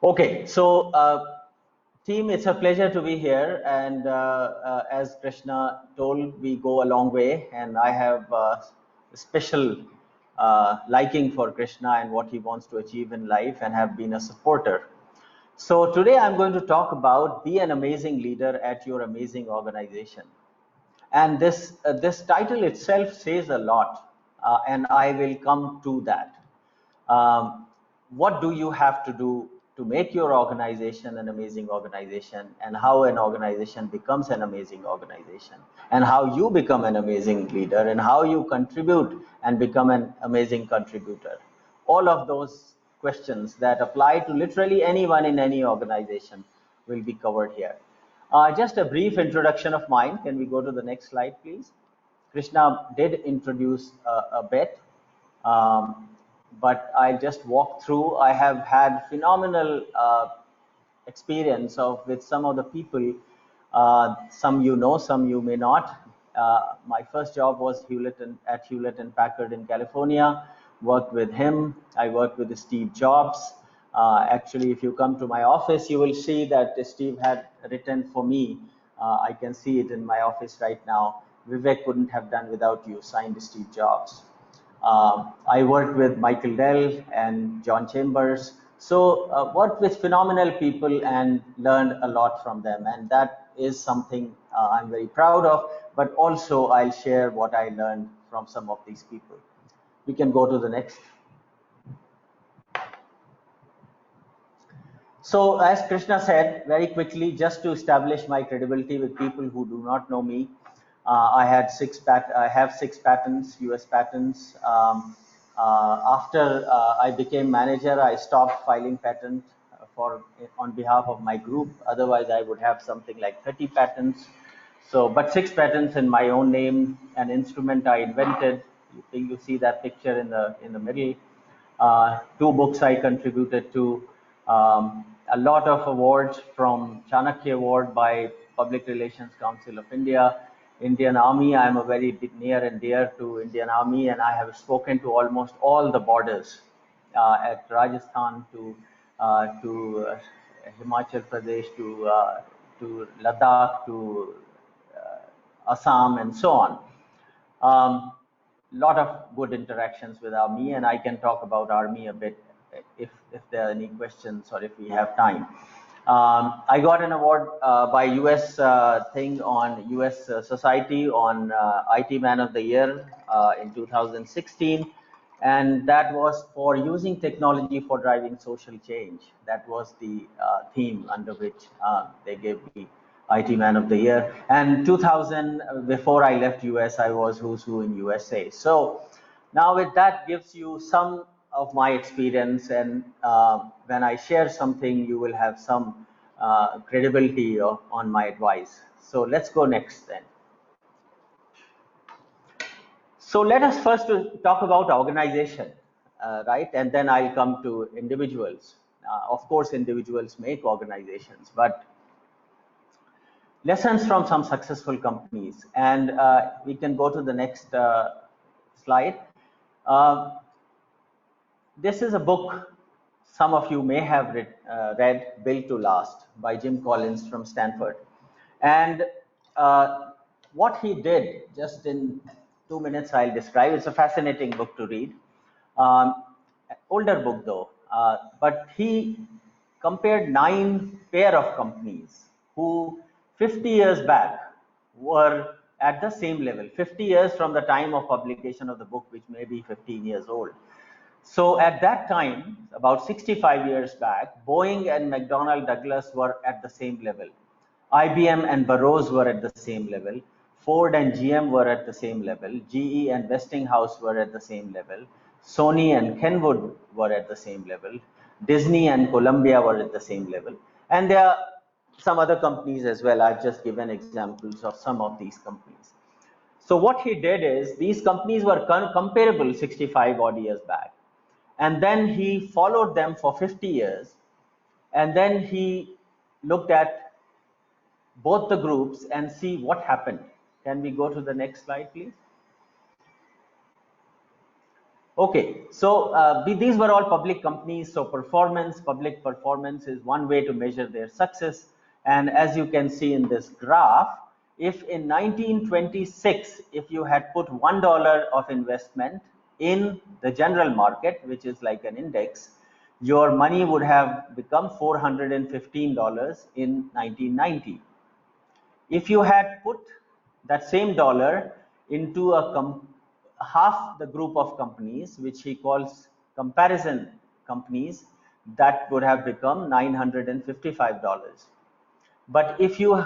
Okay, so team, it's a pleasure to be here. And as Krishna told, we go a long way, and I have a special liking for Krishna and what he wants to achieve in life, and have been a supporter. So today I'm going to talk about be an amazing leader at your amazing organization. And this title itself says a lot, and I will come to that. Um, what do you have to do to make your organization an amazing organization, and how an organization becomes an amazing organization, and how you become an amazing leader, and how you contribute and become an amazing contributor. All of those questions that apply to literally anyone in any organization will be covered here. Just a brief introduction of mine. Can we go to the next slide, please? Krishna did introduce a bit, but I'll just walk through. I have had phenomenal experience of with some of the people. Some you know, some you may not. My first job was at Hewlett and Packard in California. Worked with him. I worked with Steve Jobs. Actually, if you come to my office, you will see that Steve had written for me. I can see it in my office right now. Vivek couldn't have done without you, signed Steve Jobs. I worked with Michael Dell and John Chambers. So worked with phenomenal people and learned a lot from them. And that is something I'm very proud of, but also I'll share what I learned from some of these people. We can go to the next. So as Krishna said, very quickly, just to establish my credibility with people who do not know me, I have 6 patents, US patents. After I became manager, I stopped filing patent on behalf of my group. Otherwise, I would have something like 30 patents. So, but 6 patents in my own name, an instrument I invented. You see that picture in the middle. 2 books I contributed to. A lot of awards, from Chanakya Award by Public Relations Council of India, Indian Army. I am a very near and dear to Indian Army, and I have spoken to almost all the borders, at Rajasthan to Himachal Pradesh to Ladakh to Assam and so on. Lot of good interactions with Army, and I can talk about Army a bit if there are any questions or if we have time. I got an award by US thing on US Society on IT Man of the Year in 2016, and that was for using technology for driving social change. That was the theme under which they gave me IT Man of the Year. And 2000, before I left US, I was Who's Who in USA. So now with that gives you some of my experience, and when I share something, you will have some credibility on my advice. So let's go next then. So let us first talk about organization, right? And then I'll come to individuals. Of course, individuals make organizations, but lessons from some successful companies. And we can go to the next slide. This is a book some of you may have read, Built to Last, by Jim Collins from Stanford. And what he did, just in 2 minutes I'll describe. It's a fascinating book to read. Older book though, but he compared 9 pair of companies who 50 years back were at the same level, 50 years from the time of publication of the book, which may be 15 years old. So at that time, about 65 years back, Boeing and McDonnell Douglas were at the same level. IBM and Burroughs were at the same level. Ford and GM were at the same level. GE and Westinghouse were at the same level. Sony and Kenwood were at the same level. Disney and Columbia were at the same level. And there are some other companies as well. I've just given examples of some of these companies. So what he did is, these companies were comparable 65 odd years back. And then he followed them for 50 years. And then he looked at both the groups and see what happened. Can we go to the next slide, please? Okay, so these were all public companies. So public performance is one way to measure their success. And as you can see in this graph, if in 1926, if you had put $1 of investment in the general market, which is like an index, your money would have become $415 in 1990. If you had put that same dollar into half the group of companies, which he calls comparison companies, that would have become $955. But if you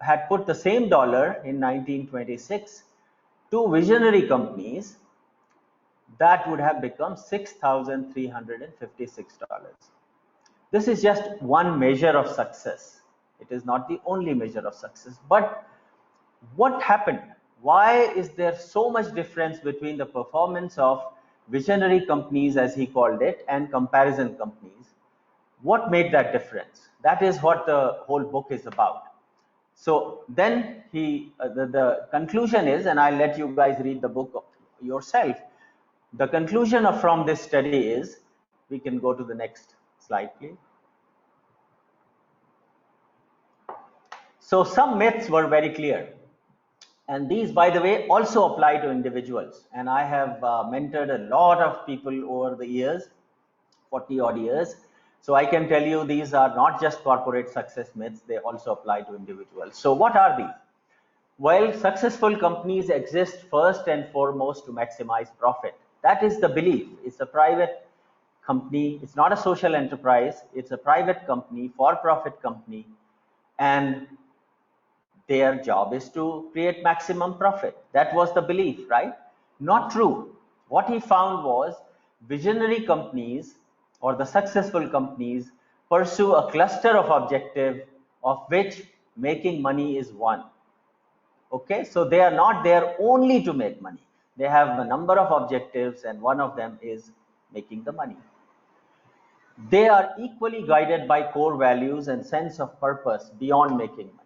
had put the same dollar in 1926 to visionary companies, that would have become $6,356. This is just one measure of success. It is not the only measure of success. But what happened? Why is there so much difference between the performance of visionary companies, as he called it, and comparison companies? What made that difference? That is what the whole book is about. So then the conclusion is, and I'll let you guys read the book yourself. The conclusion from this study is, we can go to the next slide, please. So some myths were very clear. And these, by the way, also apply to individuals. And I have mentored a lot of people over the years, 40 odd years. So I can tell you these are not just corporate success myths, they also apply to individuals. So what are these? Well, successful companies exist first and foremost to maximize profit. That is the belief. It's a private company. It's not a social enterprise. It's a private company, for-profit company. And their job is to create maximum profit. That was the belief, right? Not true. What he found was visionary companies, or the successful companies, pursue a cluster of objectives, of which making money is one. Okay, so they are not there only to make money. They have a number of objectives, and one of them is making the money. They are equally guided by core values and sense of purpose beyond making money.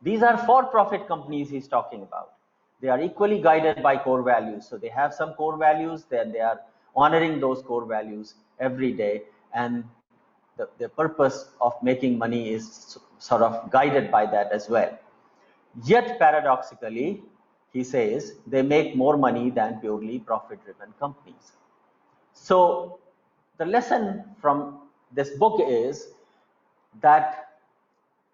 These are for-profit companies he's talking about. They are equally guided by core values. So they have some core values, then they are honoring those core values every day, and the purpose of making money is sort of guided by that as well. Yet paradoxically, he says, they make more money than purely profit-driven companies. So the lesson from this book is that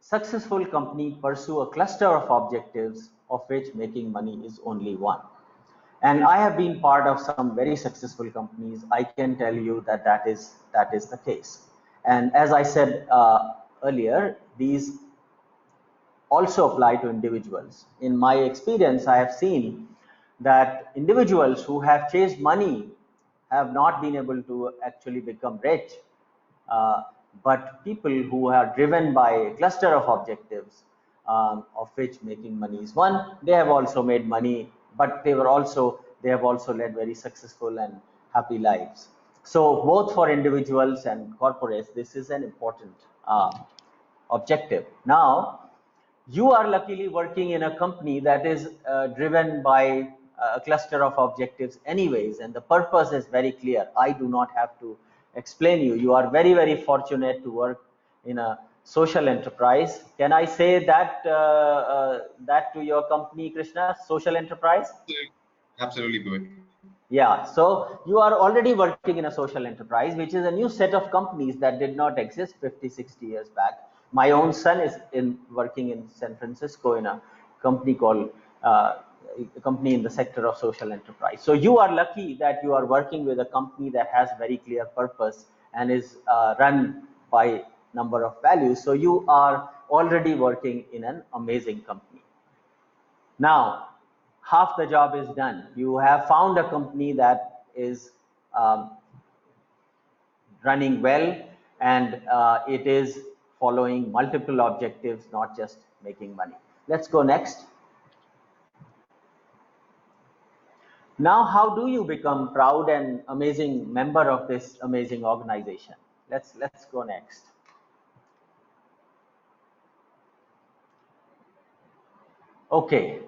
successful companies pursue a cluster of objectives, of which making money is only one. And I have been part of some very successful companies. I can tell you that that is the case. And as I said earlier, these also apply to individuals. In my experience, I have seen that individuals who have chased money have not been able to actually become rich. But people who are driven by a cluster of objectives, of which making money is one, they have also made money, but they have also led very successful and happy lives. So both for individuals and corporates, this is an important objective. Now, you are luckily working in a company that is driven by a cluster of objectives anyways, and the purpose is very clear. I do not have to explain you. You are very, very fortunate to work in a social enterprise. Can I say that that to your company, Krishna, social enterprise? Absolutely, Vivek. Yeah, so you are already working in a social enterprise, which is a new set of companies that did not exist 50, 60 years back. My own son is working in San Francisco in a company called a company in the sector of social enterprise. So you are lucky that you are working with a company that has very clear purpose and is run by number of values. So you are already working in an amazing company. Now, half the job is done. You have found a company that is running well, and it is following multiple objectives, not just making money. Let's go next. Now, how do you become proud and amazing member of this amazing organization? Let's go next. Okay.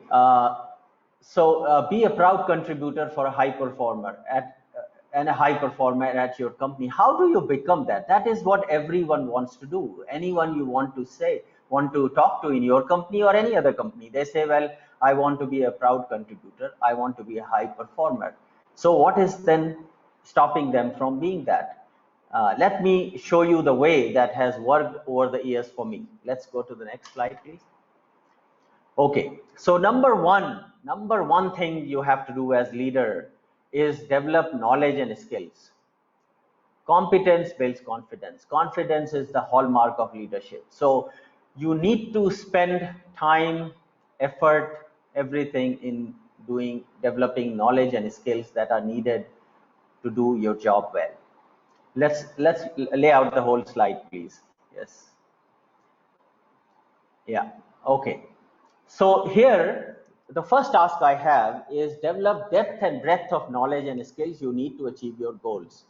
be a proud contributor for a high performer and a high performer at your company. How do you become that? That is what everyone wants to do. Anyone you want to talk to in your company or any other company, they say, well, I want to be a proud contributor. I want to be a high performer. So what is then stopping them from being that? Let me show you the way that has worked over the years for me. Let's go to the next slide, please. Okay, so number one thing you have to do as leader is develop knowledge and skills. Competence builds confidence. Confidence is the hallmark of leadership. So you need to spend time, effort, everything in developing knowledge and skills that are needed to do your job well. Let's lay out the whole slide, please. Yes. Yeah. Okay. So here, the first task I have is develop depth and breadth of knowledge and skills you need to achieve your goals.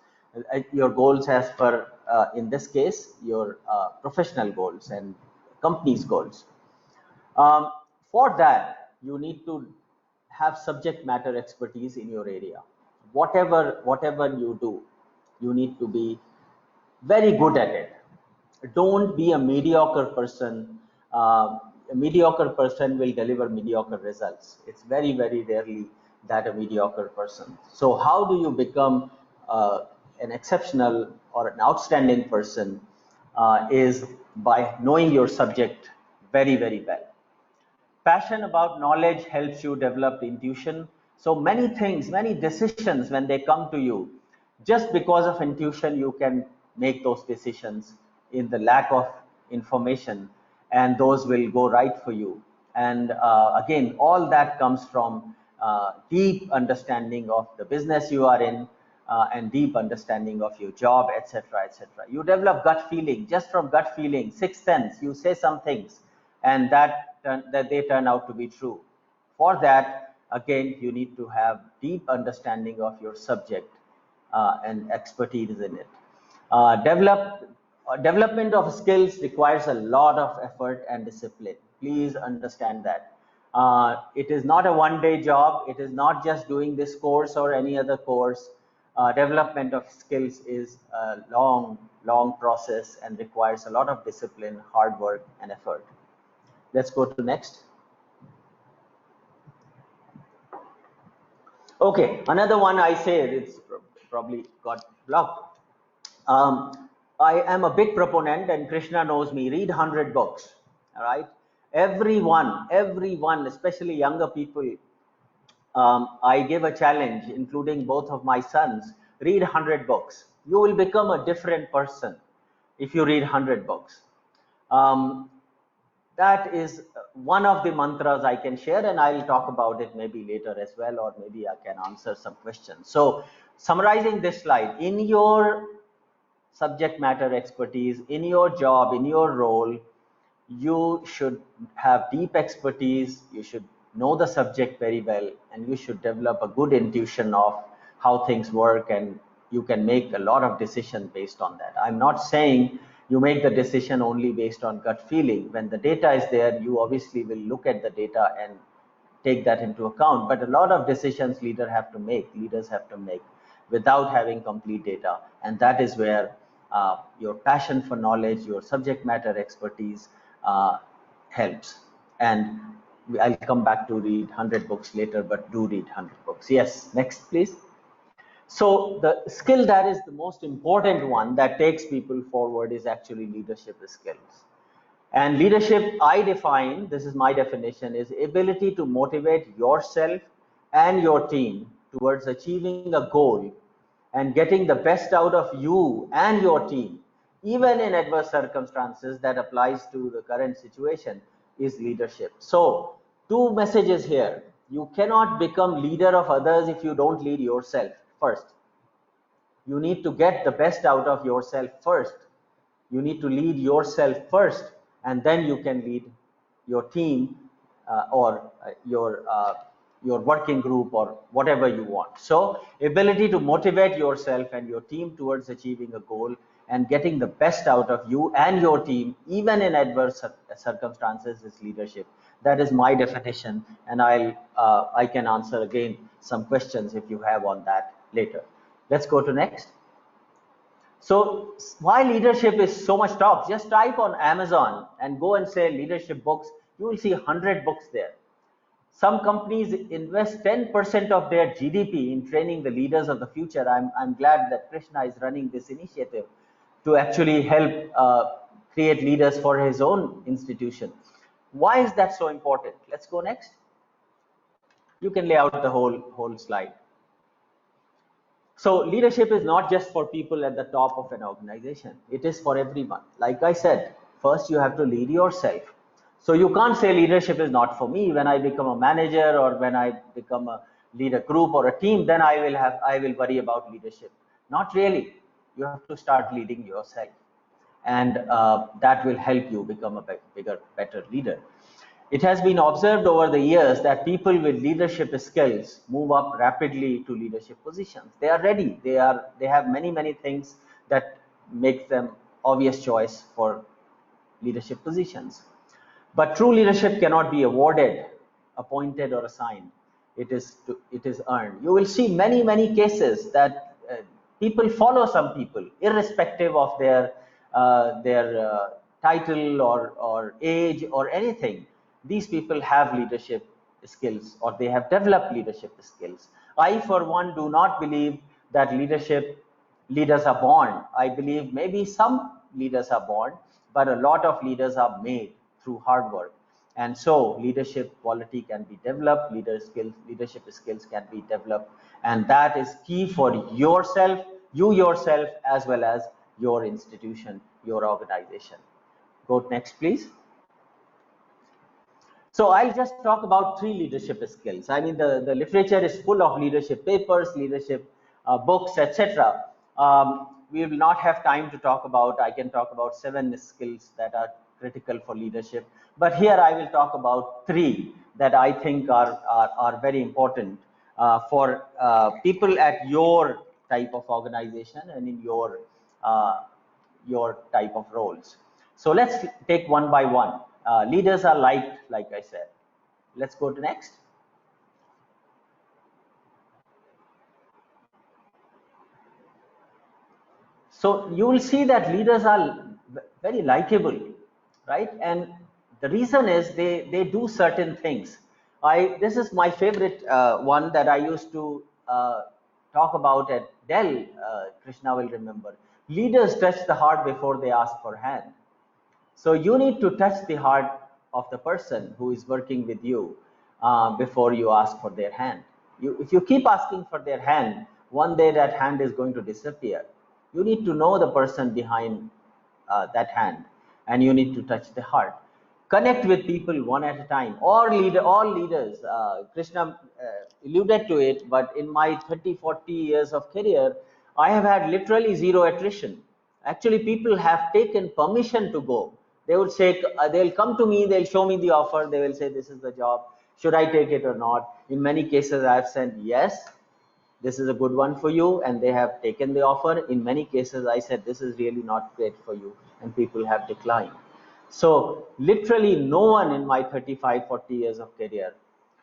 Your goals as per, in this case, your professional goals and company's goals. For that, you need to have subject matter expertise in your area. Whatever you do, you need to be very good at it. Don't be a mediocre person. A mediocre person will deliver mediocre results. It's very, very rarely that a mediocre person. So how do you become an exceptional or an outstanding person is by knowing your subject very, very well. Passion about knowledge helps you develop intuition. So many things, many decisions, when they come to you, just because of intuition, you can make those decisions in the lack of information, and those will go right for you. And again, all that comes from deep understanding of the business you are in, and deep understanding of your job, etc., etc. You develop gut feeling. Just from gut feeling, sixth sense, you say some things and that they turn out to be true. For that, again, you need to have deep understanding of your subject and expertise in it. Development of skills requires a lot of effort and discipline. Please understand that. It is not a one-day job. It is not just doing this course or any other course. Development of skills is a long process and requires a lot of discipline, hard work, and effort. Let's go to next. Okay, another one I say, it's probably got blocked. I am a big proponent, and Krishna knows me, read 100 books, all right? Everyone, especially younger people, I give a challenge, including both of my sons, read 100 books. You will become a different person if you read 100 books. That is one of the mantras I can share, and I'll talk about it maybe later as well, or maybe I can answer some questions. So summarizing this slide, in your subject matter expertise, in your job, in your role, you should have deep expertise, you should know the subject very well, and you should develop a good intuition of how things work, and you can make a lot of decisions based on that. I'm not saying you make the decision only based on gut feeling. When the data is there, you obviously will look at the data and take that into account. But a lot of decisions leaders have to make without having complete data. And that is where your passion for knowledge, your subject matter expertise helps. And I'll come back to read 100 books later, but do read 100 books. Yes, next, please. So the skill that is the most important one that takes people forward is actually leadership skills. And leadership, I define, this is my definition, is ability to motivate yourself and your team towards achieving a goal and getting the best out of you and your team, even in adverse circumstances. That applies to the current situation, is leadership. So two messages here. You cannot become leader of others if you don't lead yourself first. You need to get the best out of yourself first. You need to lead yourself first, and then you can lead your team or your working group or whatever you want. So ability to motivate yourself and your team towards achieving a goal and getting the best out of you and your team, even in adverse circumstances is leadership. That is my definition, and I can answer again some questions if you have on that later. Let's go to next. So why leadership is so much talk? Just type on Amazon and go and say leadership books. You will see 100 books there. Some companies invest 10% of their GDP in training the leaders of the future. I'm glad that Krishna is running this initiative to actually help create leaders for his own institution. Why is that so important? Let's go next. You can lay out the whole slide. So leadership is not just for people at the top of an organization. It is for everyone. Like I said, first you have to lead yourself. So you can't say leadership is not for me. When I become a manager or when I become a lead a group or a team, then I will worry about leadership. Not really. You have to start leading yourself, and that will help you become a better leader. It has been observed over the years that people with leadership skills move up rapidly to leadership positions. They are ready. They have many things that make them obvious choice for leadership positions. But true leadership cannot be awarded, appointed, or assigned. It is earned. You will see many cases that people follow some people, irrespective of their title or age or anything. These people have leadership skills, or they have developed leadership skills. I, for one, do not believe that leaders are born. I believe maybe some leaders are born, but a lot of leaders are made through hard work. And so leadership quality can be developed, leadership skills can be developed, and that is key for yourself, as well as your institution, your organization. Go next, please. So I'll just talk about 3 leadership skills. I mean, the literature is full of leadership papers, leadership books, etc. We will not have time to talk about. I can talk about 7 skills that are critical for leadership, but here I will talk about 3 that I think are very important for people at your type of organization and in your type of roles. So let's take one by one. Leaders are liked, like I said. Let's go to next. So you will see that leaders are very likable, right? And the reason is they do certain things. This is my favorite one that I used to talk about at Dell. Krishna will remember. Leaders touch the heart before they ask for hand. So you need to touch the heart of the person who is working with you before you ask for their hand. If you keep asking for their hand, one day that hand is going to disappear. You need to know the person behind that hand, and you need to touch the heart. Connect with people one at a time. All leaders, Krishna alluded to it, but in my 30-40 years of career, I have had literally 0 attrition. Actually, people have taken permission to go. They would say, they'll come to me, they'll show me the offer, they will say, this is the job, should I take it or not? In many cases, I've said, yes, this is a good one for you, and they have taken the offer. In many cases, I said, this is really not great for you, and people have declined. So literally no one in my 35-40 years of career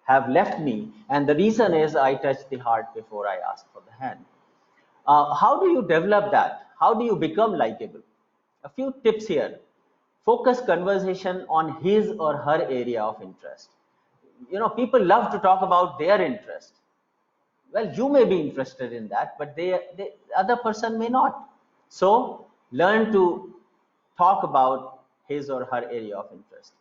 have left me, and the reason is I touch the heart before I ask for the hand. How do you develop that? How do you become likable? A few tips here. Focus conversation on his or her area of interest. You know, people love to talk about their interest. Well, you may be interested in that, but the other person may not. So learn to talk about his or her area of interest.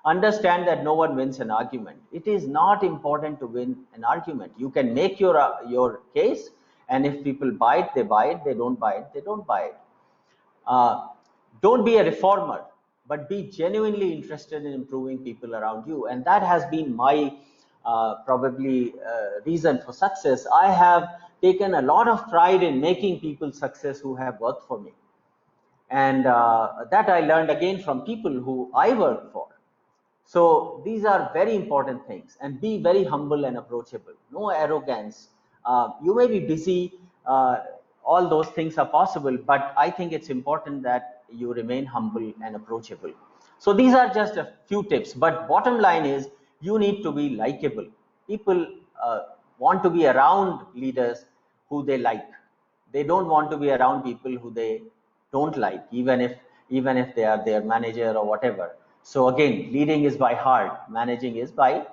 Understand that no one wins an argument. It is not important to win an argument. You can make your case, and if people buy it, they buy it. They don't buy it, they don't buy it. Don't be a reformer, but be genuinely interested in improving people around you. And that has been my probably reason for success. I have taken a lot of pride in making people success who have worked for me. And that I learned again from people who I work for. So these are very important things. And be very humble and approachable. No arrogance. You may be busy. All those things are possible, but I think it's important that you remain humble and approachable. So these are just a few tips, but bottom line is you need to be likable. People want to be around leaders who they like. They don't want to be around people who they don't like, even if they are their manager or whatever. So again, leading is by heart, managing is by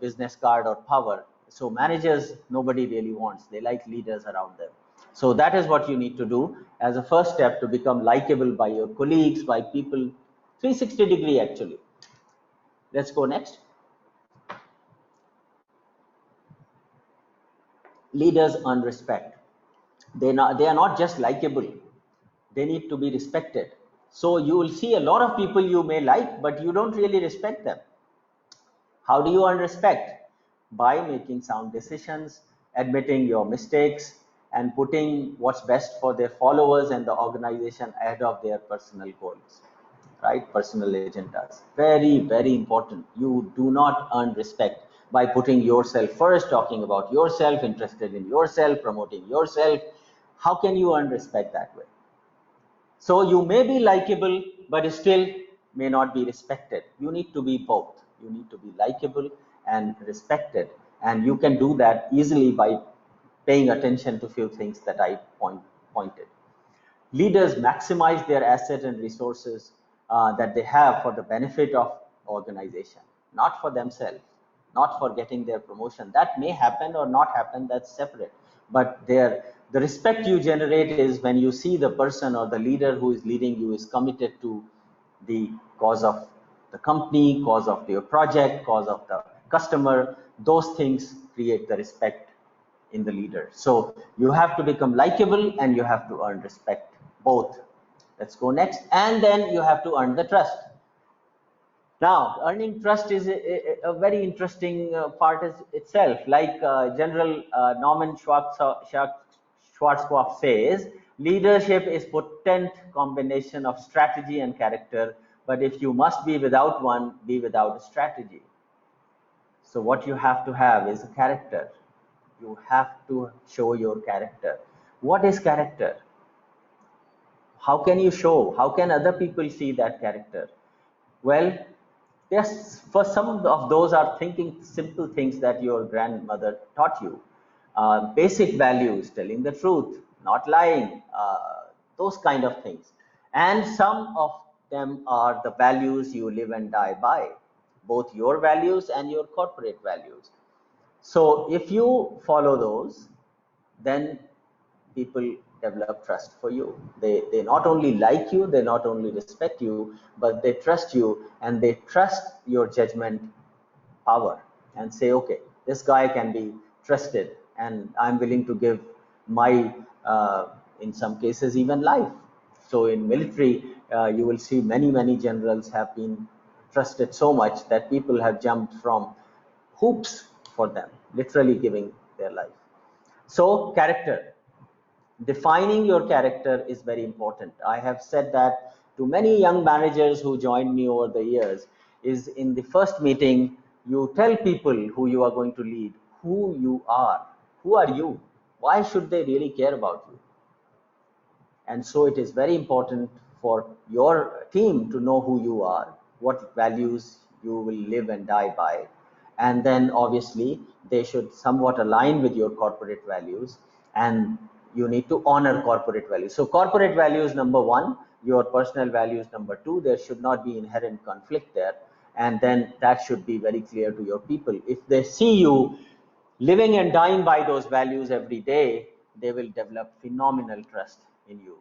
business card or power. So managers nobody really wants. They like leaders around them. So that is what you need to do as a first step to become likable by your colleagues, by people. 360-degree actually. Let's go next. Leaders earn respect. They are not just likable. They need to be respected. So you will see a lot of people you may like, but you don't really respect them. How do you earn respect? By making sound decisions, admitting your mistakes, and putting what's best for their followers and the organization ahead of their personal goals, right? Personal agendas. Very, very important. You do not earn respect by putting yourself first, talking about yourself, interested in yourself, promoting yourself. How can you earn respect that way? So you may be likable, but still may not be respected. You need to be both. You need to be likable and respected. And you can do that easily by paying attention to few things that I pointed. Leaders maximize their assets and resources that they have for the benefit of organization, not for themselves, not for getting their promotion. That may happen or not happen, that's separate. But the respect you generate is when you see the person or the leader who is leading you is committed to the cause of the company, cause of your project, cause of the customer. Those things create the respect in the leader. So you have to become likable and you have to earn respect, both. Let's go next. And then you have to earn the trust. Now, earning trust is a very interesting part itself. Like General Norman Schwarzkopf says, leadership is potent combination of strategy and character, but if you must be without one, be without a strategy. So what you have to have is a character. You have to show your character. What is character? How can you show? How can other people see that character? Well, yes, for some of those are thinking simple things that your grandmother taught you. Basic values, telling the truth, not lying, those kind of things. And some of them are the values you live and die by, both your values and your corporate values. So if you follow those, then people develop trust for you. They not only like you, they not only respect you, but they trust you and they trust your judgment power and say, okay, this guy can be trusted and I'm willing to give my, in some cases, even life. So in military, you will see many generals have been trusted so much that people have jumped from hoops for them, literally giving their life. So character. Defining your character is very important. I have said that to many young managers who joined me over the years, is in the first meeting, you tell people who you are going to lead, who you are. Who are you? Why should they really care about you? And so it is very important for your team to know who you are, what values you will live and die by. And then obviously they should somewhat align with your corporate values, and you need to honor corporate values. So corporate values number one, your personal values number two. There should not be inherent conflict there. And then that should be very clear to your people. If they see you living and dying by those values every day, they will develop phenomenal trust in you.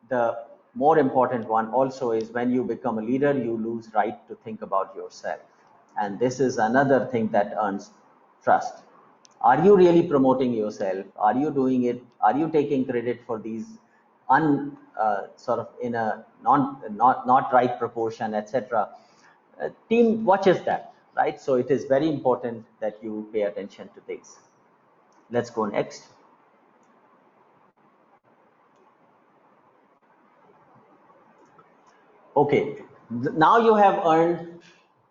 The more important one also is when you become a leader, you lose right to think about yourself. And this is another thing that earns trust. Are you really promoting yourself? Are you doing it? Are you taking credit for these sort of in a not right proportion, etc.? Team watches that, right? So it is very important that you pay attention to this. Let's go next. Okay, now you have earned,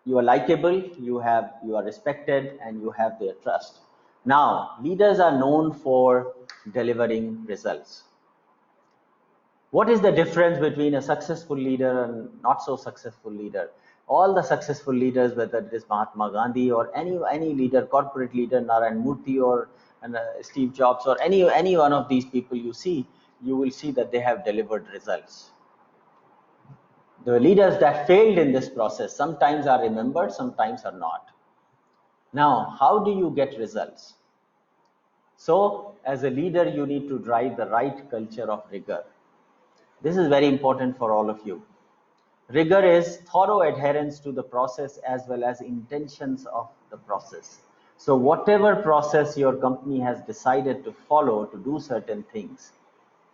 you are likable, you are respected, and you have their trust. Now, leaders are known for delivering results. What is the difference between a successful leader and not so successful leader? All the successful leaders, whether it is Mahatma Gandhi or any leader, corporate leader, Narayan Murthy or Steve Jobs, or any one of these people you see, you will see that they have delivered results. The leaders that failed in this process sometimes are remembered, sometimes are not. Now, how do you get results? So as a leader, you need to drive the right culture of rigor. This is very important for all of you. Rigor is thorough adherence to the process as well as intentions of the process. So whatever process your company has decided to follow to do certain things,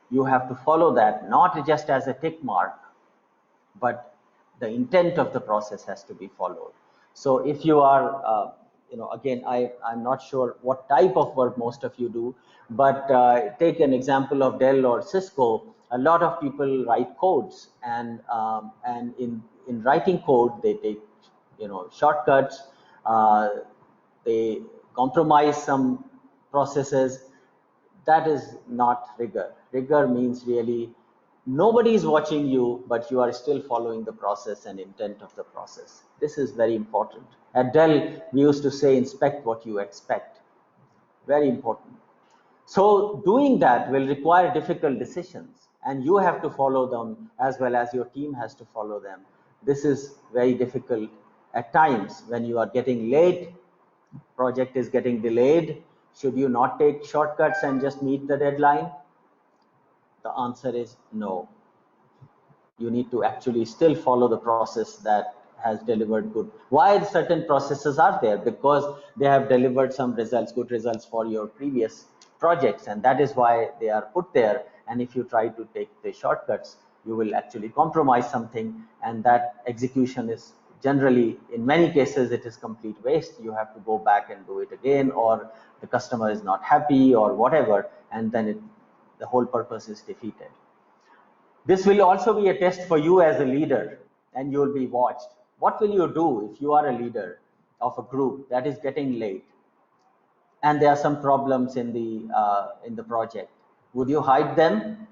you have to follow that, not just as a tick mark, but the intent of the process has to be followed. So if you are, again, I'm not sure what type of work most of you do, but take an example of Dell or Cisco. A lot of people write codes, and in writing code, they take shortcuts. They compromise some processes. That is not rigor. Rigor means really nobody is watching you, but you are still following the process and intent of the process. This is very important. At Dell, we used to say, inspect what you expect. Very important. So doing that will require difficult decisions, and you have to follow them as well as your team has to follow them. This is very difficult at times when you are getting late, project is getting delayed. Should you not take shortcuts and just meet the deadline? The answer is no. You need to actually still follow the process that has delivered good. Why certain processes are there? Because they have delivered some results, good results for your previous projects, and that is why they are put there. And if you try to take the shortcuts, you will actually compromise something, and that execution is generally, in many cases, it is complete waste. You have to go back and do it again, or the customer is not happy or whatever, and then the whole purpose is defeated. This will also be a test for you as a leader, and you will be watched. What will you do if you are a leader of a group that is getting late and there are some problems in the project? Would you hide them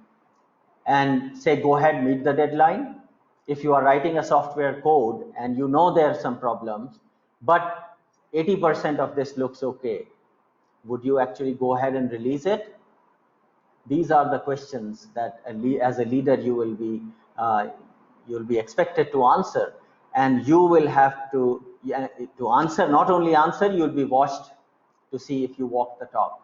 and say, go ahead, meet the deadline? If you are writing a software code and you know there are some problems, but 80% of this looks okay, would you actually go ahead and release it? These are the questions that as a leader you will be expected to answer, and you will have to answer. Not only answer, you will be watched to see if you walk the talk,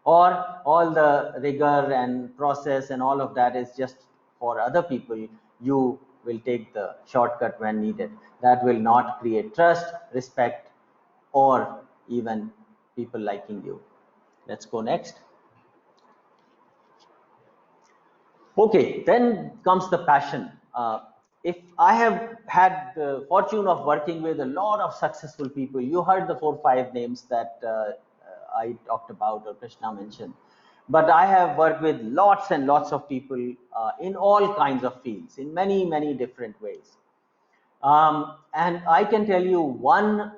or all the rigor and process and all of that is just for other people. You will take the shortcut when needed. That will not create trust, respect, or even people liking you. Let's go next. Okay, then comes the passion. If I have had the fortune of working with a lot of successful people, you heard the 4 or 5 names that I talked about or Krishna mentioned, but I have worked with lots and lots of people in all kinds of fields, in many different ways. And I can tell you one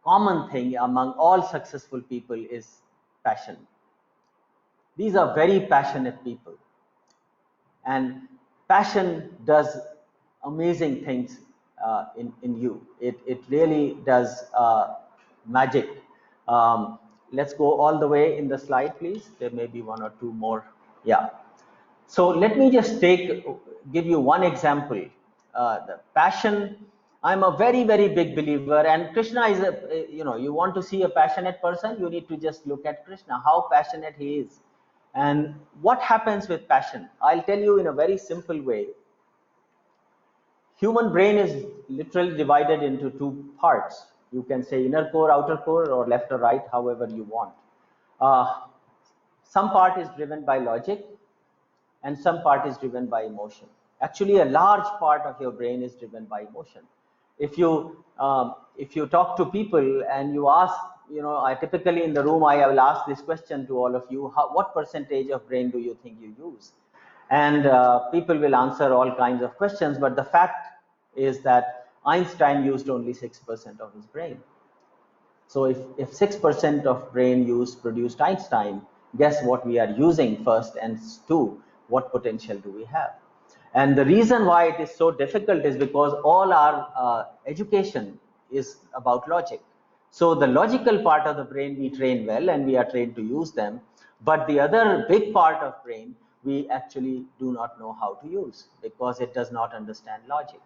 common thing among all successful people is passion. These are very passionate people, and passion does amazing things in you. It really does magic. Let's go all the way in the slide, please. There may be 1 or 2 more. Yeah. So let me just give you one example. The passion. I'm a very big believer, and Krishna is you want to see a passionate person, you need to just look at Krishna, how passionate he is. And what happens with passion? I'll tell you in a very simple way. Human brain is literally divided into 2 parts. You can say inner core, outer core, or left or right, however you want. Some part is driven by logic, and some part is driven by emotion. Actually, a large part of your brain is driven by emotion. If you talk to people and you ask, I typically in the room, I will ask this question to all of you: what percentage of brain do you think you use? And people will answer all kinds of questions, but the fact is that Einstein used only 6% of his brain. So if 6% of brain use produced Einstein, guess what we are using first and 2? what potential do we have? And the reason why it is so difficult is because all our education is about logic. So the logical part of the brain we train well and we are trained to use them, but the other big part of brain we actually do not know how to use because it does not understand logic.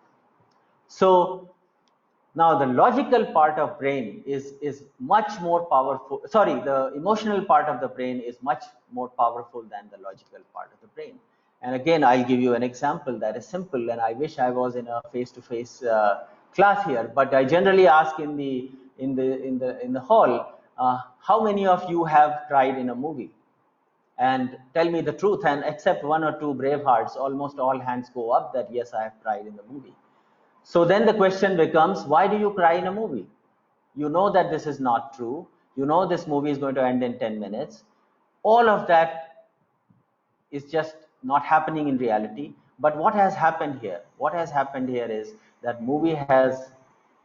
So now the logical part of brain is much more powerful. Sorry, the emotional part of the brain is much more powerful than the logical part of the brain. And again, I'll give you an example that is simple, and I wish I was in a face-to-face class here. But I generally ask in the hall, how many of you have cried in a movie? And tell me the truth. And except one or two brave hearts, almost all hands go up that yes, I have cried in the movie. So then the question becomes, why do you cry in a movie? You know that this is not true. You know this movie is going to end in 10 minutes. All of that is just not happening in reality. But what has happened here? What has happened here is that movie has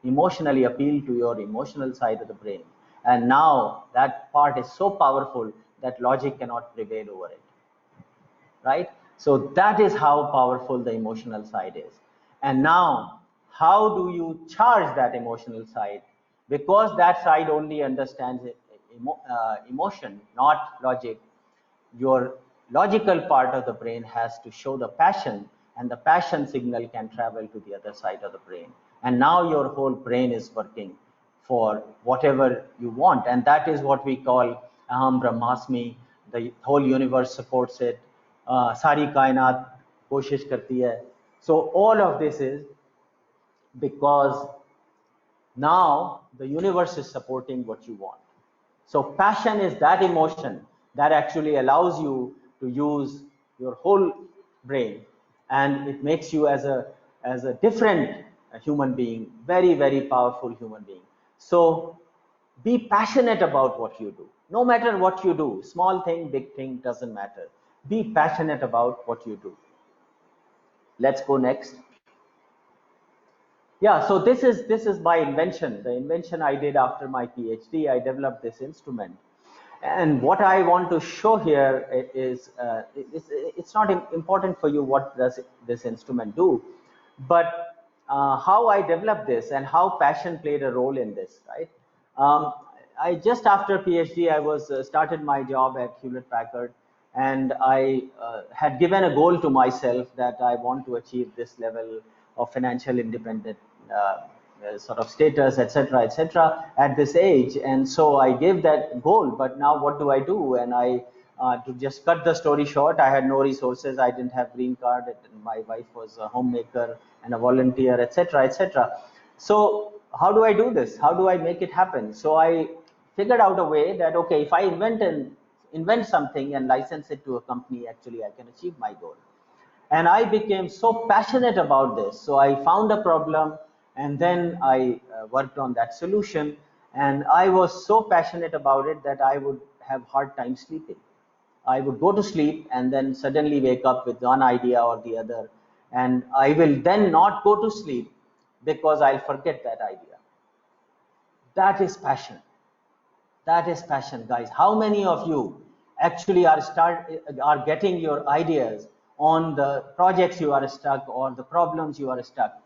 emotionally appealed to your emotional side of the brain. And now that part is so powerful that logic cannot prevail over it. Right? So that is how powerful the emotional side is. And now, how do you charge that emotional side? Because that side only understands emotion, not logic. Your logical part of the brain has to show the passion, and the passion signal can travel to the other side of the brain. And now your whole brain is working for whatever you want. And that is what we call Aham Brahmasmi. The whole universe supports it. Sari kainat koshish karti hai. So all of this is because now the universe is supporting what you want. So passion is that emotion that actually allows you to use your whole brain, and it makes you as a different human being, very powerful human being. So be passionate about what you do. No matter what you do, small thing, big thing, doesn't matter. Be passionate about what you do. Let's go next. Yeah, so this is my invention. The invention I did after my PhD. I developed this instrument, and what I want to show here is it's not important for you what does this instrument do, but how I developed this and how passion played a role in this. Right. I just after PhD I was started my job at Hewlett Packard, and I had given a goal to myself that I want to achieve this level of financial independent sort of status, etc., at this age. And so I gave that goal. But now what do I do? And to just cut the story short, I had no resources. I didn't have green card. My wife was a homemaker and a volunteer, etc. So how do I do this? How do I make it happen? So I figured out a way that, okay, if I invent something and license it to a company, actually I can achieve my goal. And I became so passionate about this. So I found a problem, and then I worked on that solution. And I was so passionate about it that I would have hard time sleeping. I would go to sleep and then suddenly wake up with one idea or the other. And I will then not go to sleep because I'll forget that idea. That is passion. That is passion, guys. How many of you actually are getting your ideas on the projects you are stuck or the problems you are stuck?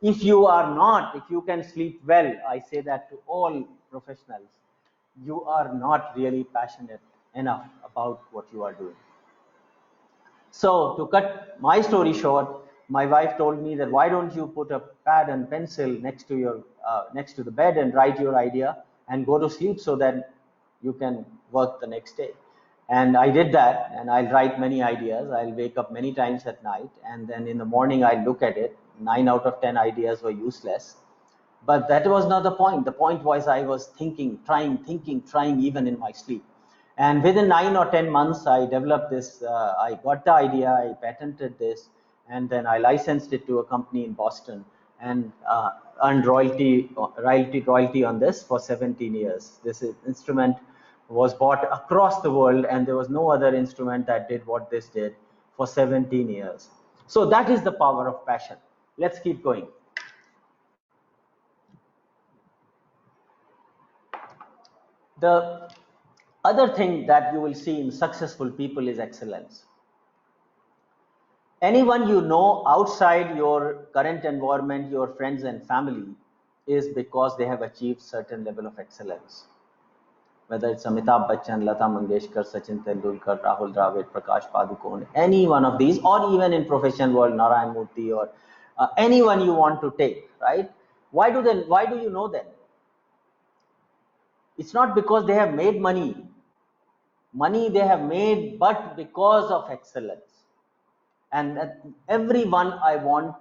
If you are not, if you can sleep well, I say that to all professionals, you are not really passionate enough about what you are doing. So to cut my story short, my wife told me that why don't you put a pad and pencil next to the bed and write your idea and go to sleep so that you can work the next day. And I did that, and I'll write many ideas. I'll wake up many times at night, and then in the morning I'll look at it. 9 out of 10 ideas were useless. But that was not the point. The point was I was thinking, trying even in my sleep. And within 9 or 10 months, I developed this. I got the idea, I patented this, and then I licensed it to a company in Boston and earned royalty on this for 17 years. This instrument was bought across the world, and there was no other instrument that did what this did for 17 years. So that is the power of passion. Let's keep going. The other thing that you will see in successful people is excellence. anyone you know outside your current environment, your friends and family, is because they have achieved certain level of excellence. Whether it's Amitabh Bachchan, Lata Mangeshkar, Sachin Tendulkar, Rahul Dravid, Prakash Padukone, any one of these, or even in professional world, Narayan Murthy, or anyone you want to take, right? Why do you know them? It's not because they have made money. Money they have made, but because of excellence. And everyone I want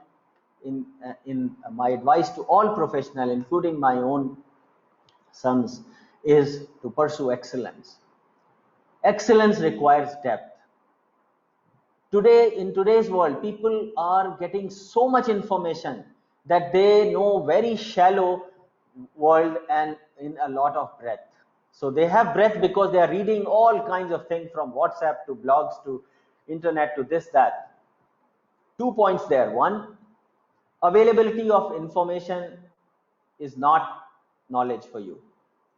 in my advice to all professionals, including my own sons, is to pursue excellence. Excellence requires depth. Today, in today's world, people are getting so much information that they know very shallow world and in a lot of breadth. So they have breadth because they are reading all kinds of things, from WhatsApp to blogs to internet to this, that. 2 points there. One, availability of information is not knowledge for you.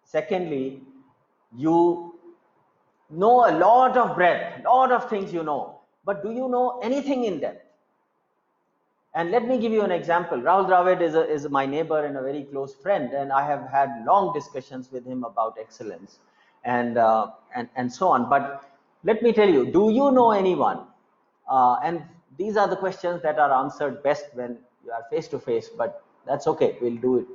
Secondly, you know a lot of breadth, a lot of things you know, but do you know anything in depth? And let me give you an example. Rahul Dravid is my neighbor and a very close friend, and I have had long discussions with him about excellence and so on. But let me tell you, do you know anyone? And these are the questions that are answered best when you are face to face, but that's okay, we'll do it.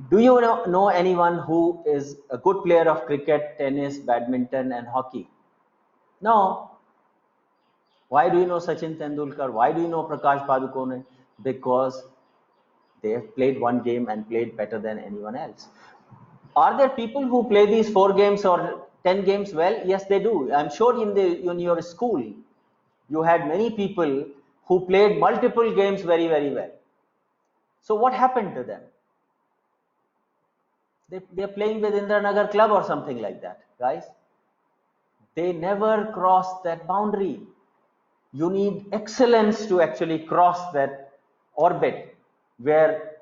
Do you know anyone who is a good player of cricket, tennis, badminton, and hockey? No. Why do you know Sachin Tendulkar? Why do you know Prakash Padukone? Because they have played one game and played better than anyone else. Are there people who play these 4 games or 10 games well? Yes, they do. I'm sure in your school, you had many people who played multiple games very, very well. So what happened to them? They're playing with Indranagar Club or something like that, guys. They never crossed that boundary. You need excellence to actually cross that orbit where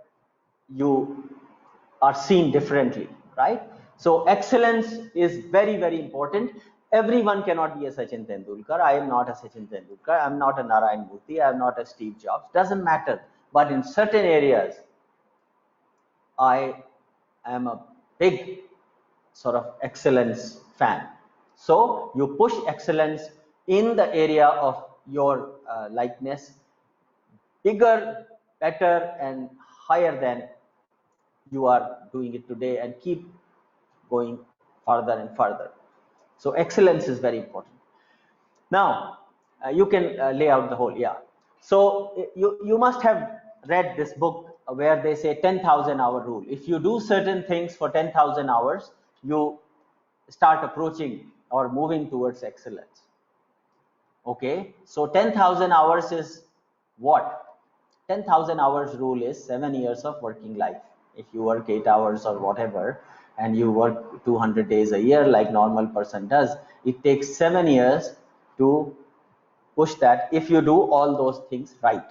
you are seen differently, right? So excellence is very, very important. Everyone cannot be a Sachin Tendulkar. I am not a Sachin Tendulkar. I'm not a Narayan Murthy. I'm not a Steve Jobs. Doesn't matter. But in certain areas, I am a big sort of excellence fan. So you push excellence in the area of your likeness, bigger, better, and higher than you are doing it today, and keep going further and further. So excellence is very important. Now you can lay out the whole, yeah. So you must have read this book where they say 10,000 hour rule. If you do certain things for 10,000 hours, you start approaching or moving towards excellence. Okay, so 10,000 hours is what? 10,000 hours rule is 7 years of working life. If you work 8 hours or whatever, and you work 200 days a year like normal person does, it takes 7 years to push that if you do all those things right.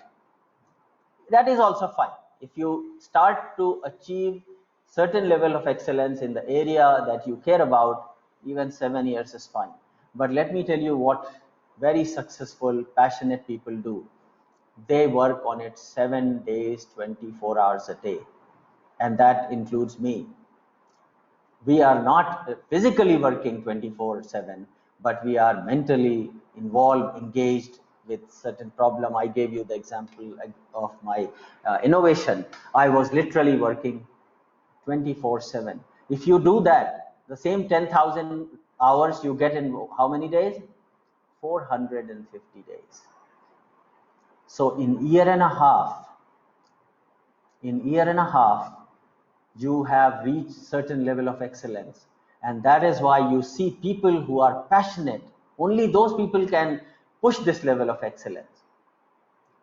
That is also fine. If you start to achieve certain level of excellence in the area that you care about, even 7 years is fine. But let me tell you what very successful, passionate people do. They work on it 7 days, 24 hours a day. And that includes me. We are not physically working 24/7, but we are mentally involved, engaged with certain problem. I gave you the example of my innovation. I was literally working 24/7. If you do that, the same 10,000 hours you get in how many days? 450 days. So in year and a half, you have reached certain level of excellence. And that is why you see people who are passionate, only those people can push this level of excellence.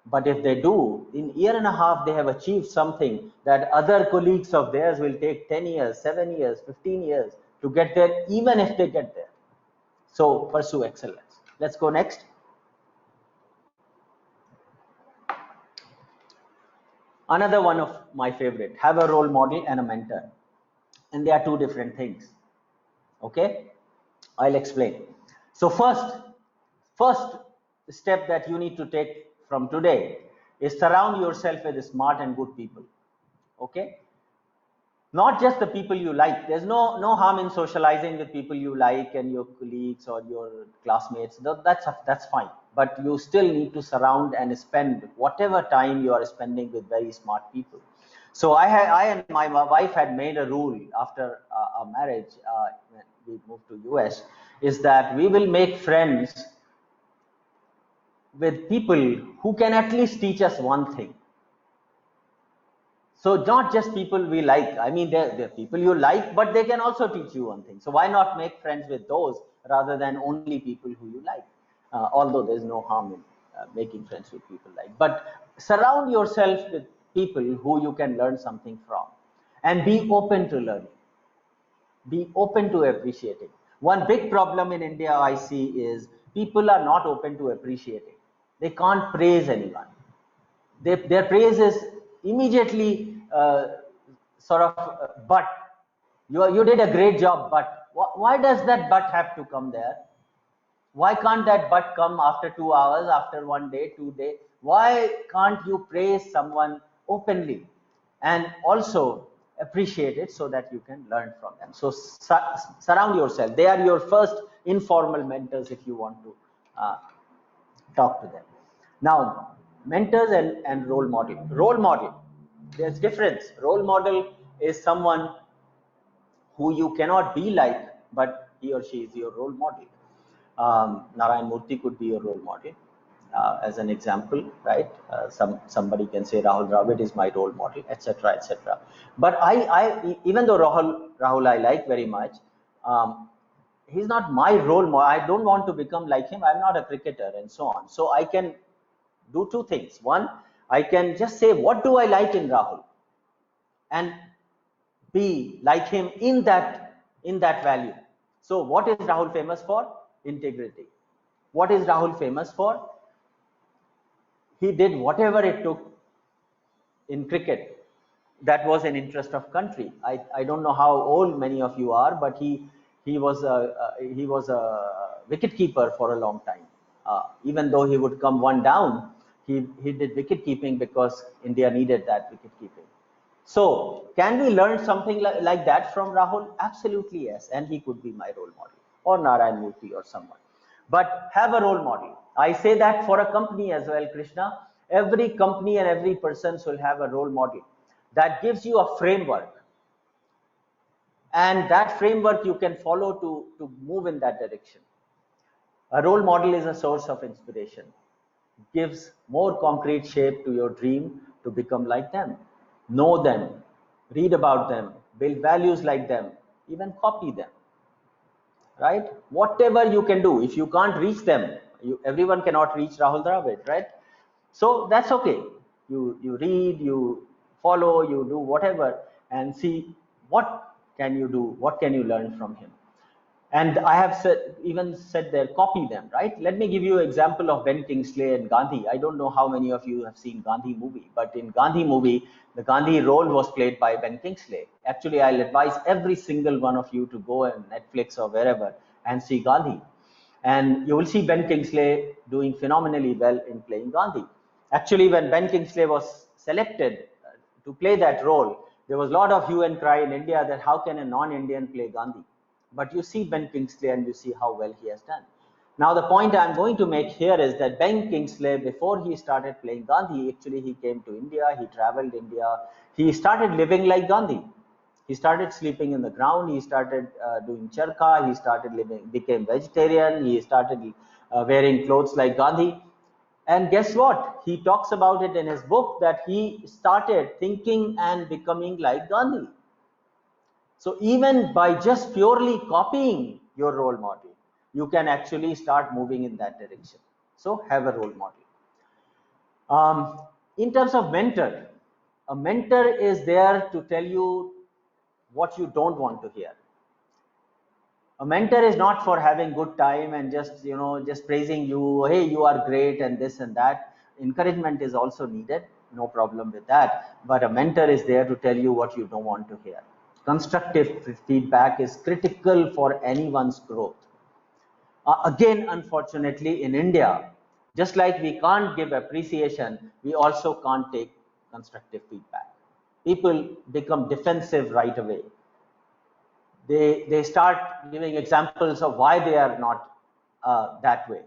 But if they do, in year and a half, they have achieved something that other colleagues of theirs will take 10 years, 7 years, 15 years to get there, even if they get there. So pursue excellence. Let's go next. Another one of my favorite, have a role model and a mentor. And they are two different things. Okay, I'll explain. So first, step that you need to take from today is surround yourself with smart and good people. Okay, not just the people you like. There's no harm in socializing with people you like and your colleagues or your classmates. That's fine, but you still need to surround and spend whatever time you are spending with very smart people. So I and my wife had made a rule after our marriage, when we moved to US, is that we will make friends with people who can at least teach us one thing. So not just people we like. I mean, they're people you like, but they can also teach you one thing. So why not make friends with those rather than only people who you like? Although there's no harm in making friends with people like. But surround yourself with people who you can learn something from, and be open to learning. Be open to appreciating. One big problem in India I see is people are not open to appreciating. They can't praise anyone. Their praise is immediately sort of but you did a great job, but why does that but have to come there? Why can't that but come after 2 hours, after 1 day, 2 days? Why can't you praise someone openly and also appreciate it so that you can learn from them? So surround yourself. They are your first informal mentors if you want to talk to them. Now, mentors and role model. Role model, there's difference. Role model is someone who you cannot be like, but he or she is your role model. Narayan Murthy could be your role model, as an example, right? Somebody can say Rahul Dravid is my role model, etc., etc. But I even though Rahul I like very much, he's not my role model. I don't want to become like him. I'm not a cricketer and so on. So I can do two things. One, I can just say, what do I like in Rahul? And be like him in that value. So what is Rahul famous for? Integrity. What is Rahul famous for? He did whatever it took in cricket. That was an interest of country. I don't know how old many of you are, but he was a wicket keeper for a long time. Even though he would come one down, he did wicket keeping because India needed that wicket keeping. So can we learn something like that from Rahul? Absolutely yes, and he could be my role model, or Narayan Murthy or someone. But have a role model. I say that for a company as well, Krishna. Every company and every person should have a role model that gives you a framework, and that framework you can follow to move in that direction. A role model is a source of inspiration, gives more concrete shape to your dream to become like them. Know them, read about them, build values like them, even copy them, right? Whatever you can do. If you can't reach them, everyone cannot reach Rahul Dravid, right? So that's okay. You read, you follow, you do whatever, and see what can you do, what can you learn from him. And I have even said there, copy them, right? Let me give you an example of Ben Kingsley and Gandhi. I don't know how many of you have seen Gandhi movie, but in Gandhi movie, the Gandhi role was played by Ben Kingsley. Actually, I'll advise every single one of you to go on Netflix or wherever and see Gandhi. And you will see Ben Kingsley doing phenomenally well in playing Gandhi. Actually, when Ben Kingsley was selected to play that role, there was a lot of hue and cry in India that how can a non-Indian play Gandhi? But you see Ben Kingsley and you see how well he has done. Now, the point I'm going to make here is that Ben Kingsley, before he started playing Gandhi, actually he came to India, he traveled India, he started living like Gandhi. He started sleeping in the ground, he started doing charkha, he started became vegetarian, he started wearing clothes like Gandhi. And guess what? He talks about it in his book that he started thinking and becoming like Gandhi. So even by just purely copying your role model, you can actually start moving in that direction. So have a role model. In terms of mentor, a mentor is there to tell you what you don't want to hear. A mentor is not for having good time and just praising you, hey, you are great and this and that. Encouragement is also needed, no problem with that. But a mentor is there to tell you what you don't want to hear. Constructive feedback is critical for anyone's growth. Again, unfortunately, in India, Just like we can't give appreciation, we also can't take constructive feedback. People become defensive right away. They start giving examples of why they are not that way.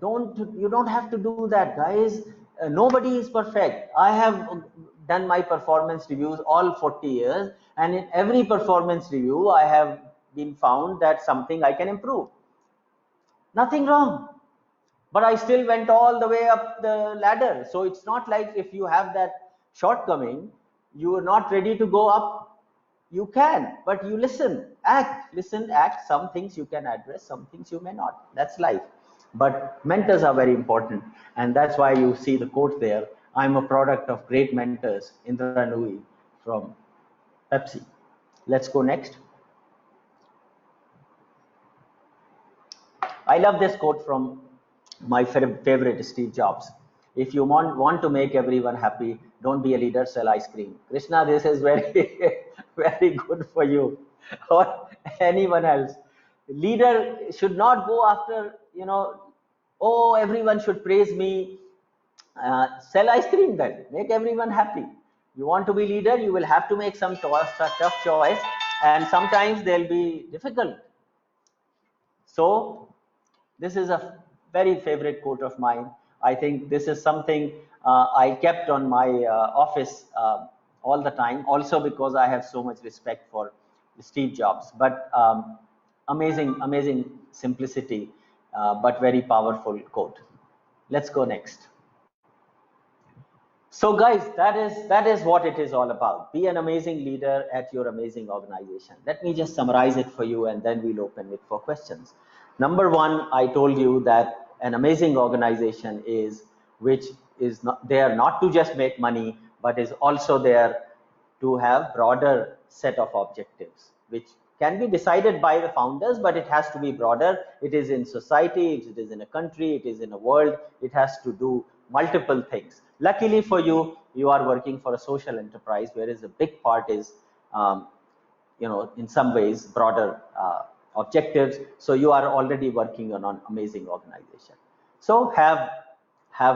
You don't have to do that, guys. Nobody is perfect. I have done my performance reviews all 40 years, and in every performance review I have been found that something I can improve. Nothing wrong, but I still went all the way up the ladder. So it's not like if you have that shortcoming, you are not ready to go up. You can, but you listen, act. Some things you can address, some things you may not. That's life. But mentors are very important, and that's why you see the quote there. I'm a product of great mentors, Indra Nooyi from Pepsi. Let's go next. I love this quote from my favorite Steve Jobs. If you want to make everyone happy, don't be a leader, sell ice cream. Krishna, this is very, very good for you or anyone else. Leader should not go after, oh, everyone should praise me. Sell ice cream then, make everyone happy. You want to be leader, you will have to make some tough choice, and sometimes they'll be difficult. So this is a very favorite quote of mine. I think this is something I kept on my office all the time, also because I have so much respect for Steve Jobs. But amazing simplicity, but very powerful quote. Let's go next. So guys, that is what it is all about. Be an amazing leader at your amazing organization. Let me just summarize it for you, and then we'll open it for questions. Number one, I told you that an amazing organization is there not to just make money, but is also there to have broader set of objectives, which can be decided by the founders, but it has to be broader. It is in society, it is in a country, it is in a world. It has to do multiple things. Luckily for you, you are working for a social enterprise, whereas a big part is, in some ways, broader objectives. So you are already working on an amazing organization. So have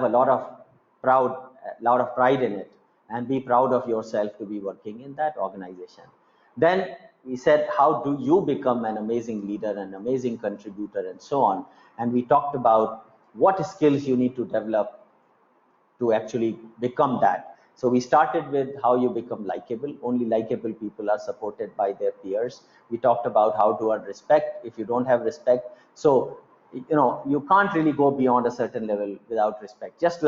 a lot of pride in it, and be proud of yourself to be working in that organization. Then we said, how do you become an amazing leader, an amazing contributor, and so on. And we talked about what skills you need to develop to actually become that. So we started with how you become likable. Only likable people are supported by their peers. We talked about how to earn respect if you don't have respect. So, you can't really go beyond a certain level without respect. Just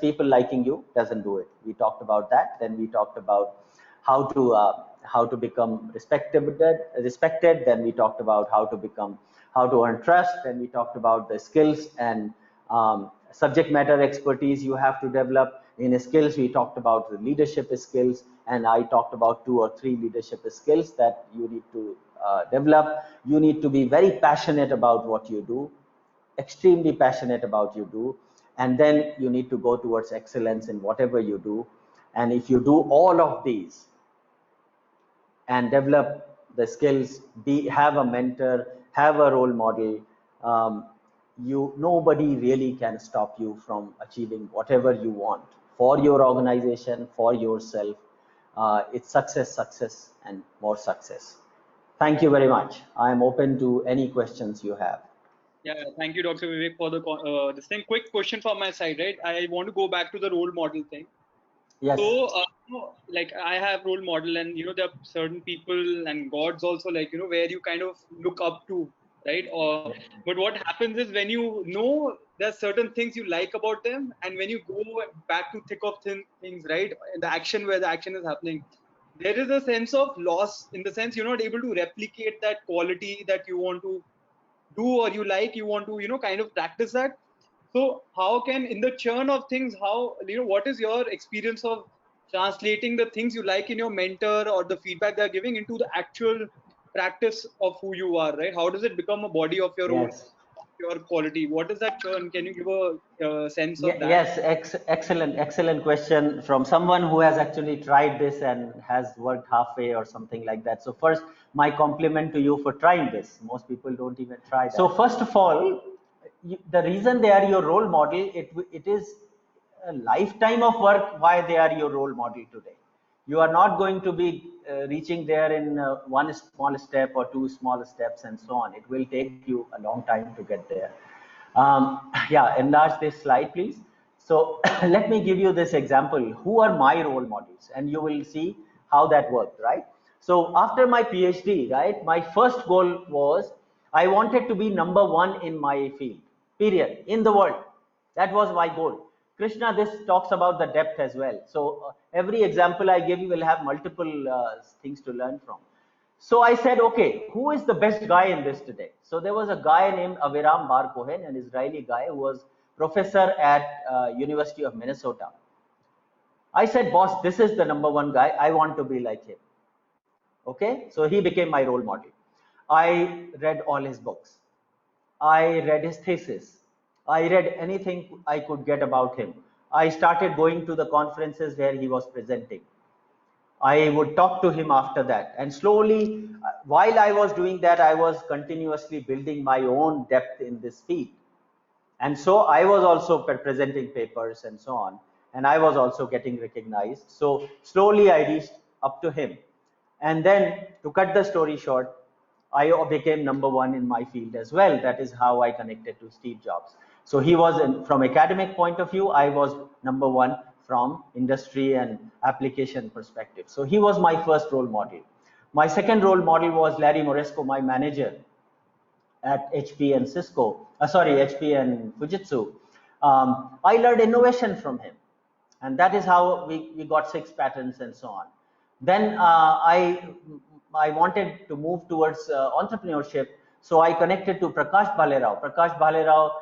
people liking you doesn't do it. We talked about that. Then we talked about how to become respected. Then we talked about how to earn trust. Then we talked about the skills and subject matter expertise you have to develop. In skills, we talked about the leadership skills, and I talked about 2 or 3 leadership skills that you need to develop. You need to be very passionate about what you do, extremely passionate about what you do, and then you need to go towards excellence in whatever you do. And if you do all of these and develop the skills, have a mentor, have a role model, nobody really can stop you from achieving whatever you want for your organization, for yourself. It's success, and more success. Thank you very much. I am open to any questions you have. Yeah, thank you, Dr. Vivek, for the same quick question from my side, right? I want to go back to the role model thing. Yes. So, like I have role model, and there are certain people and gods also, like where you kind of look up to, right? But what happens is when there are certain things you like about them, and when you go back to thick of things, right? The action where the action is happening, there is a sense of loss, in the sense you're not able to replicate that quality that you want to do, or you want to kind of practice that. So how can, in the churn of things, what is your experience of translating the things you like in your mentor or the feedback they're giving into the actual practice of who you are, right? How does it become a body of your own, your quality? What is that churn? Can you give a sense of that? Yes, excellent question from someone who has actually tried this and has worked halfway or something like that. So first, my compliment to you for trying this. Most people don't even try that. So first of all, the reason they are your role model, it is a lifetime of work why they are your role model today. You are not going to be reaching there in one small step or two small steps and so on. It will take you a long time to get there. Yeah, enlarge this slide, please. So let me give you this example. Who are my role models? And you will see how that worked, right? So after my PhD, right, my first goal was I wanted to be number one in my field, period, in the world. That was my goal. Krishna, this talks about the depth as well. So every example I give you will have multiple things to learn from. So I said, okay, who is the best guy in this today? So there was a guy named Aviram Bar Cohen, an Israeli guy who was professor at University of Minnesota. I said, boss, this is the number one guy. I want to be like him. Okay, so he became my role model. I read all his books. I read his thesis. I read anything I could get about him. I started going to the conferences where he was presenting. I would talk to him after that. And slowly, while I was doing that, I was continuously building my own depth in this field. And so I was also presenting papers and so on. And I was also getting recognized. So slowly I reached up to him. And then to cut the story short, I became number one in my field as well. That is how I connected to Steve Jobs. So he was, from academic point of view, I was number one from industry and application perspective. So he was my first role model. My second role model was Larry Moresco, my manager at HP and HP and Fujitsu. I learned innovation from him. And that is how we got 6 patents and so on. Then I wanted to move towards entrepreneurship. So I connected to Prakash Bhalerao. Prakash Bhalerao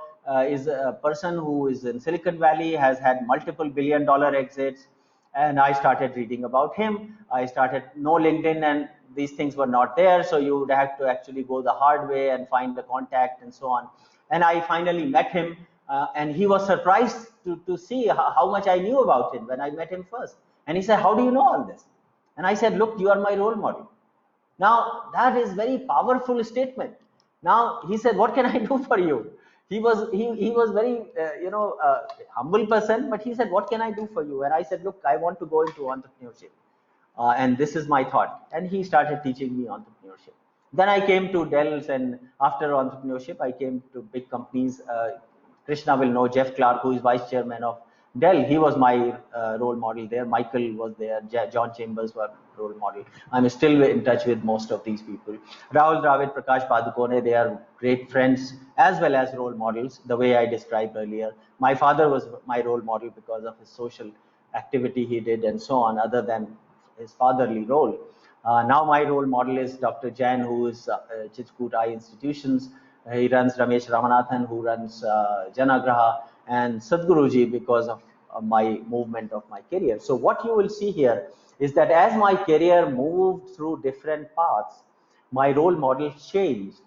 is a person who is in Silicon Valley, has had multiple billion-dollar exits. And I started reading about him. I started no LinkedIn, and these things were not there. So you would have to actually go the hard way and find the contact and so on. And I finally met him. And he was surprised to see how much I knew about him when I met him first. And he said, how do you know all this? And I said, look, you are my role model. Now, that is very powerful statement. Now, he said, what can I do for you? He was very, humble person, but he said, what can I do for you? And I said, look, I want to go into entrepreneurship. And this is my thought. And he started teaching me entrepreneurship. Then I came to Dell's, and after entrepreneurship, I came to big companies. Krishna will know Jeff Clark, who is vice chairman of Dell. He was my role model there. Michael was there. John Chambers were role model. I'm still in touch with most of these people. Rahul Dravid, Prakash Padukone, they are great friends as well as role models, the way I described earlier. My father was my role model because of his social activity he did and so on, other than his fatherly role. Now my role model is Dr. Jain, who is Chitkut Eye Institutions. He runs Ramesh Ramanathan, who runs Janagraha, and Sadhguruji, because of my movement of my career. So what you will see here is that as my career moved through different paths, my role models changed.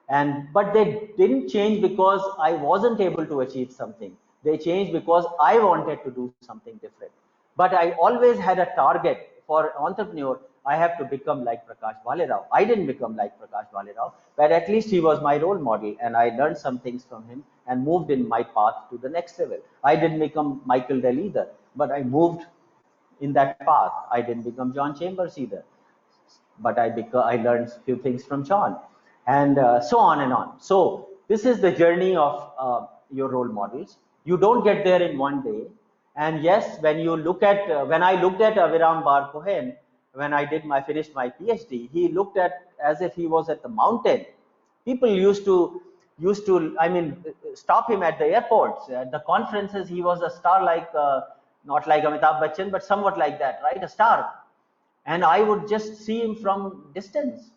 But they didn't change because I wasn't able to achieve something. They changed because I wanted to do something different. But I always had a target for entrepreneur. I have to become like Prakash Bhalerao. I didn't become like Prakash Bhalerao, but at least he was my role model, and I learned some things from him and moved in my path to the next level. I didn't become Michael Dell either, but I moved in that path. I didn't become John Chambers either, but I learned a few things from John, and so on and on. So this is the journey of your role models. You don't get there in one day. And yes, when you look at, when I looked at Aviram Bar Cohen, when I finished my PhD, he looked at as if he was at the mountain. People used to, stop him at the airports, at the conferences. He was a star, like, not like Amitabh Bachchan, but somewhat like that, right? A star. And I would just see him from distance.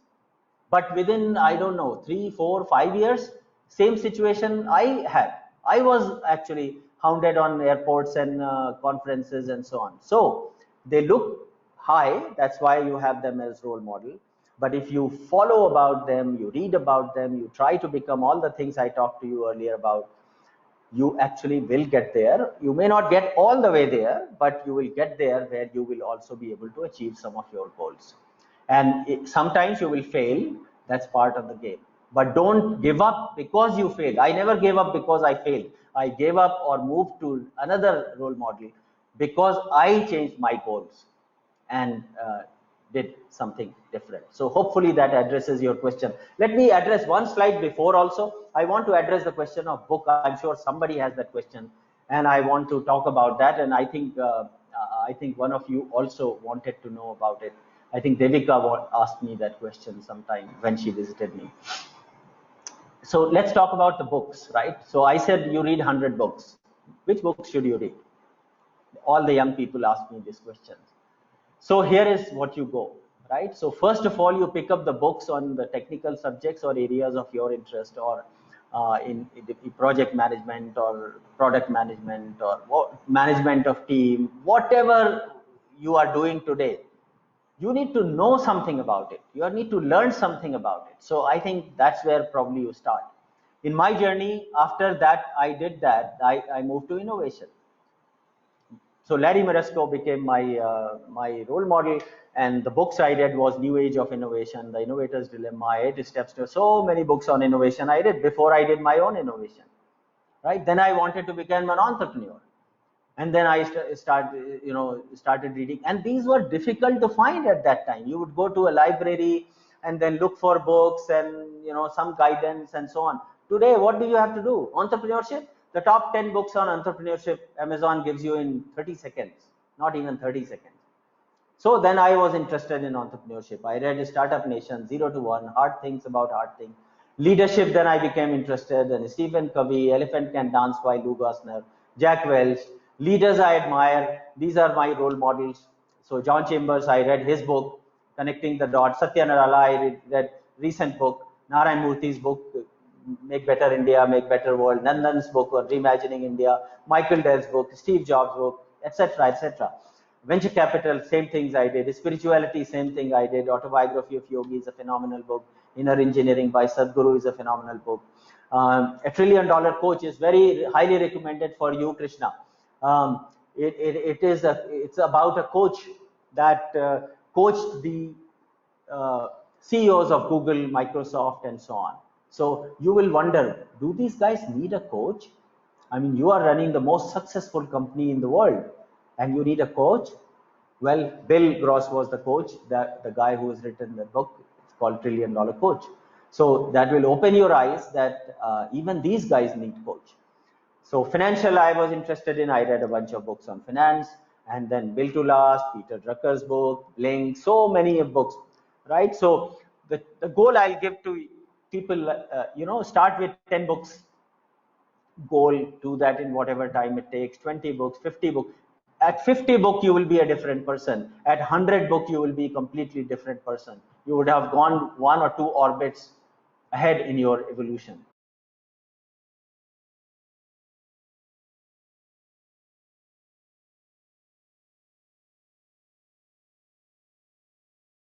But within, I don't know, 3, 4, 5 years, same situation I had. I was actually hounded on airports and conferences and so on. So they look high. That's why you have them as role model. But if you follow about them, you read about them, you try to become all the things I talked to you earlier about, you actually will get there. You may not get all the way there, but you will get there where you will also be able to achieve some of your goals. And sometimes you will fail. That's part of the game. but don't give up because you failed. I never gave up because I failed. I gave up or moved to another role model because I changed my goals and did something different. So hopefully that addresses your question. Let me address one slide before also. I want to address the question of book. I'm sure somebody has that question, and I want to talk about that. And I think one of you also wanted to know about it. I think Devika asked me that question sometime when she visited me. So let's talk about the books, right? So I said you read 100 books. Which books should you read? All the young people ask me this question. So here is what you go, right? So first of all, you pick up the books on the technical subjects or areas of your interest, or in project management or product management or management of team, whatever you are doing today. You need to know something about it. You need to learn something about it. So I think that's where probably you start. In my journey, after that, I did that. I moved to innovation. So Larry Maresco became my role model, and the books I read was New Age of Innovation, The Innovator's Dilemma, 8 Steps to, so many books on innovation I read before I did my own innovation, right? Then I wanted to become an entrepreneur, and then I started reading, and these were difficult to find at that time. You would go to a library and then look for books and some guidance and so on. Today, what do you have to do? Entrepreneurship. The top 10 books on entrepreneurship, Amazon gives you in 30 seconds, not even 30 seconds. So then I was interested in entrepreneurship. I read Startup Nation, 0 to 1, Hard Things About Hard Things. Leadership, then I became interested in Stephen Covey, Elephant Can Dance by Lou Gassner, Jack Welch. Leaders I admire, these are my role models. So John Chambers, I read his book, Connecting the Dots. Satya Nadella, I read recent book. Narayan Murthy's book, Make Better India, Make Better World. Nandan's book, Reimagining India. Michael Dell's book, Steve Jobs' book, etc., etc. Venture capital, same things I did. Spirituality, same thing I did. Autobiography of Yogi is a phenomenal book. Inner Engineering by Sadhguru is a phenomenal book. A $1 trillion coach is very highly recommended for you, Krishna. It's about a coach that coached the CEOs of Google, Microsoft, and so on. So you will wonder, do these guys need a coach? I mean, you are running the most successful company in the world, and you need a coach? Well, Bill Gross was the coach, the guy who has written the book. It's called $1 Trillion Coach. So that will open your eyes that even these guys need coach. So financial, I was interested in. I read a bunch of books on finance, and then Built to Last, Peter Drucker's book, Blink, so many books, right? So the goal I'll give to people, start with 10 books. Goal, do that in whatever time it takes, 20 books, 50 books. At 50 book, you will be a different person. At 100 book, you will be a completely different person. You would have gone 1 or 2 orbits ahead in your evolution.